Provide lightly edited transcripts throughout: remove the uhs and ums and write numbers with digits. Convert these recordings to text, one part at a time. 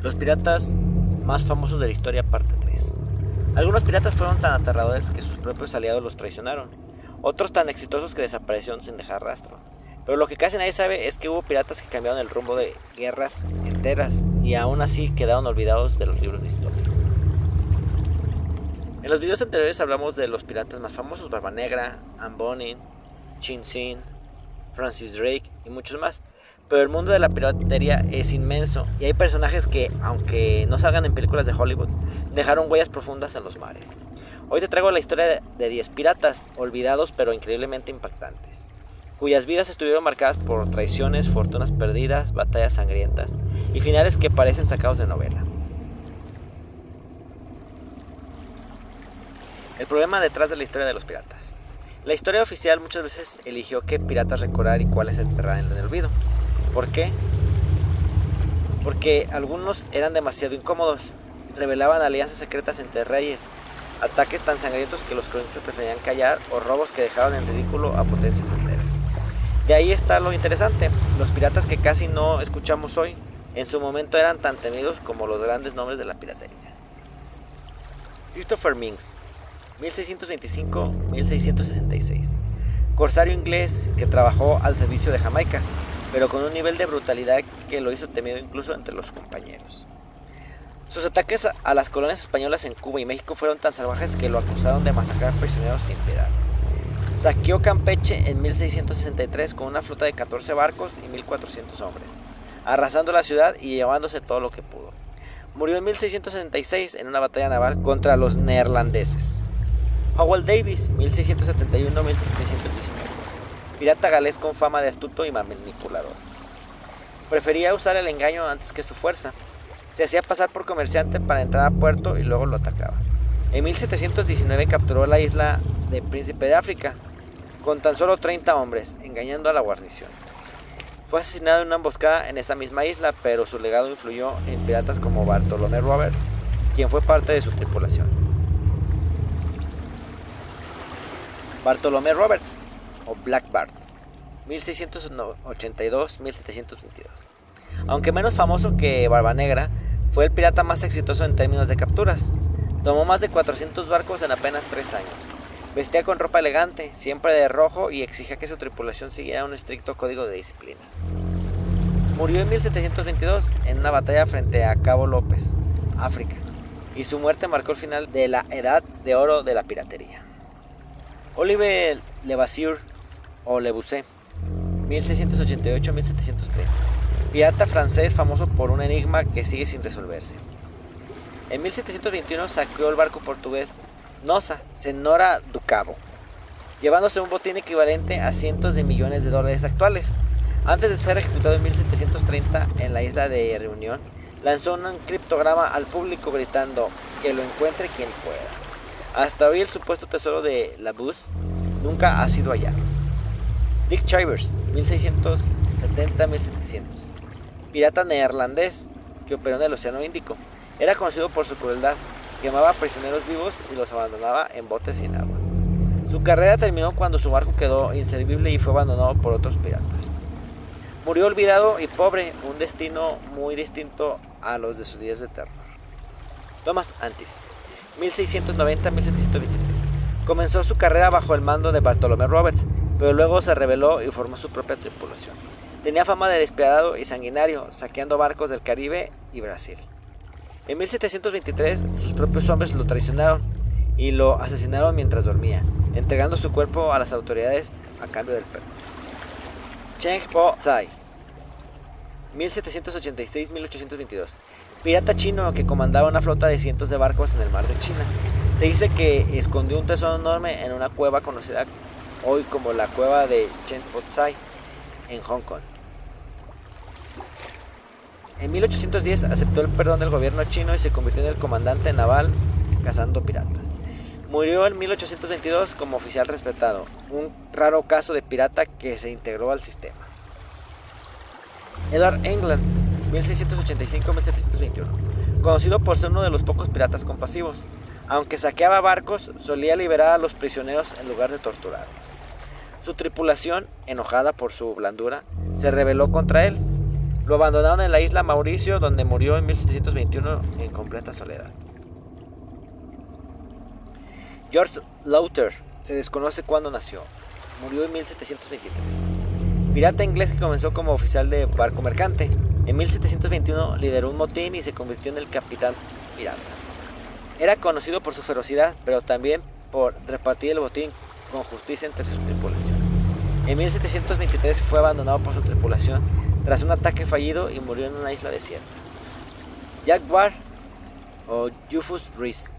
Los piratas más famosos de la historia, parte 3. Algunos piratas fueron tan aterradores que sus propios aliados los traicionaron, otros tan exitosos que desaparecieron sin dejar rastro. Pero lo que casi nadie sabe es que hubo piratas que cambiaron el rumbo de guerras enteras y aún así quedaron olvidados de los libros de historia. En los videos anteriores hablamos de los piratas más famosos: Barba Negra, Anne Boleyn, Chin Chin, Francis Drake y muchos más. Pero el mundo de la piratería es inmenso y hay personajes que, aunque no salgan en películas de Hollywood, dejaron huellas profundas en los mares. Hoy te traigo la historia de 10 piratas, olvidados pero increíblemente impactantes, cuyas vidas estuvieron marcadas por traiciones, fortunas perdidas, batallas sangrientas y finales que parecen sacados de novela. El problema detrás de la historia de los piratas. La historia oficial muchas veces eligió qué piratas recordar y cuáles enterrar en el olvido. ¿Por qué? Porque algunos eran demasiado incómodos, revelaban alianzas secretas entre reyes, ataques tan sangrientos que los cronistas preferían callar o robos que dejaban en ridículo a potencias enteras. De ahí está lo interesante: los piratas que casi no escuchamos hoy, en su momento eran tan temidos como los grandes nombres de la piratería. Christopher Minks, 1625-1666. Corsario inglés que trabajó al servicio de Jamaica, pero con un nivel de brutalidad que lo hizo temido incluso entre los compañeros. Sus ataques a las colonias españolas en Cuba y México fueron tan salvajes que lo acusaron de masacrar prisioneros sin piedad. Saqueó Campeche en 1663 con una flota de 14 barcos y 1400 hombres, arrasando la ciudad y llevándose todo lo que pudo. Murió en 1666 en una batalla naval contra los neerlandeses. Howell Davis, 1671-1719. Pirata galés con fama de astuto y manipulador. Prefería usar el engaño antes que su fuerza. Se hacía pasar por comerciante para entrar a puerto y luego lo atacaba. En 1719 capturó la isla de Príncipe de África con tan solo 30 hombres, engañando a la guarnición. Fue asesinado en una emboscada en esa misma isla, pero su legado influyó en piratas como Bartolomé Roberts, quien fue parte de su tripulación. Bartolomé Roberts, o Black Bart, 1682-1722. Aunque menos famoso que Barba Negra, fue el pirata más exitoso en términos de capturas. Tomó más de 400 barcos en apenas 3 años. Vestía con ropa elegante, siempre de rojo, y exigía que su tripulación siguiera un estricto código de disciplina. Murió en 1722 en una batalla frente a Cabo López, África, y su muerte marcó el final de la edad de oro de la piratería. Olivier Levasseur, o Le Busset, 1688-1730. Pirata francés famoso por un enigma que sigue sin resolverse. En 1721 saqueó el barco portugués Nosa, Senhora do Cabo, llevándose un botín equivalente a cientos de millones de dólares actuales. Antes de ser ejecutado en 1730 en la isla de Reunión, lanzó un criptograma al público gritando que lo encuentre quien pueda. Hasta hoy el supuesto tesoro de La Buse nunca ha sido hallado. Dick Chivers, 1670-1700. Pirata neerlandés que operó en el Océano Índico. Era conocido por su crueldad: quemaba prisioneros vivos y los abandonaba en botes sin agua. Su carrera terminó cuando su barco quedó inservible y fue abandonado por otros piratas. Murió olvidado y pobre, un destino muy distinto a los de sus días de terror. Thomas Antis, 1690-1723. Comenzó su carrera bajo el mando de Bartolomé Roberts, pero luego se rebeló y formó su propia tripulación. Tenía fama de despiadado y sanguinario, saqueando barcos del Caribe y Brasil. En 1723 sus propios hombres lo traicionaron y lo asesinaron mientras dormía, entregando su cuerpo a las autoridades a cambio del perdón. Cheng Po Tsai, 1786-1822. Pirata chino que comandaba una flota de cientos de barcos en el mar de China. Se dice que escondió un tesoro enorme en una cueva conocida hoy como la cueva de Cheng Po Tsai en Hong Kong. En 1810 aceptó el perdón del gobierno chino y se convirtió en el comandante naval cazando piratas. Murió en 1822 como oficial respetado, un raro caso de pirata que se integró al sistema. Edward England, 1685-1721. Conocido por ser uno de los pocos piratas compasivos. Aunque saqueaba barcos, solía liberar a los prisioneros en lugar de torturarlos. Su tripulación, enojada por su blandura, se rebeló contra él. Lo abandonaron en la isla Mauricio, donde murió en 1721 en completa soledad. George Lauter se desconoce cuándo nació. Murió en 1723. Pirata inglés que comenzó como oficial de barco mercante. En 1721 lideró un motín y se convirtió en el capitán pirata. Era conocido por su ferocidad, pero también por repartir el botín con justicia entre su tripulación. En 1723 fue abandonado por su tripulación tras un ataque fallido y murió en una isla desierta. Jack Ward o Rufus Rees,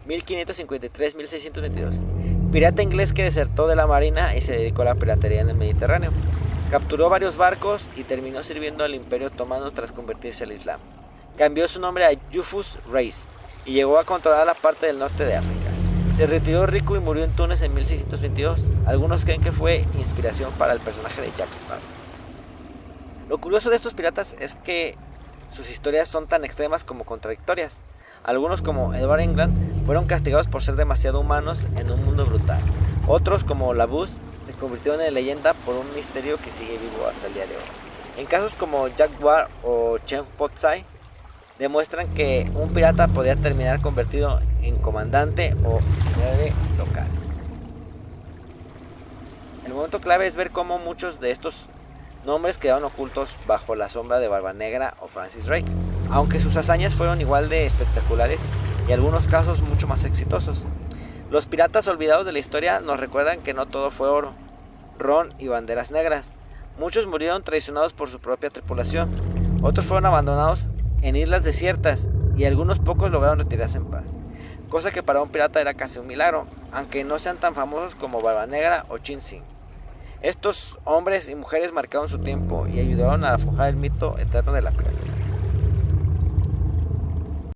1553-1622. Pirata inglés que desertó de la marina y se dedicó a la piratería en el Mediterráneo. Capturó varios barcos y terminó sirviendo al Imperio Otomano tras convertirse al Islam. Cambió su nombre a Rufus Rees y llegó a controlar la parte del norte de África. Se retiró rico y murió en Túnez en 1622. Algunos creen que fue inspiración para el personaje de Jack Sparrow. Lo curioso de estos piratas es que sus historias son tan extremas como contradictorias. Algunos, como Edward England, fueron castigados por ser demasiado humanos en un mundo brutal. Otros, como Labuz, se convirtieron en leyenda por un misterio que sigue vivo hasta el día de hoy. En casos como Jack Ward o Chen Po-tsai, demuestran que un pirata podía terminar convertido en comandante o héroe local. El momento clave es ver cómo muchos de estos nombres quedaron ocultos bajo la sombra de Barba Negra o Francis Drake, aunque sus hazañas fueron igual de espectaculares y en algunos casos mucho más exitosos. Los piratas olvidados de la historia nos recuerdan que no todo fue oro, ron y banderas negras. Muchos murieron traicionados por su propia tripulación, otros fueron abandonados en islas desiertas y algunos pocos lograron retirarse en paz, cosa que para un pirata era casi un milagro, aunque no sean tan famosos como Barba Negra o Chin Sing. Estos hombres y mujeres marcaron su tiempo y ayudaron a forjar el mito eterno de la piratería.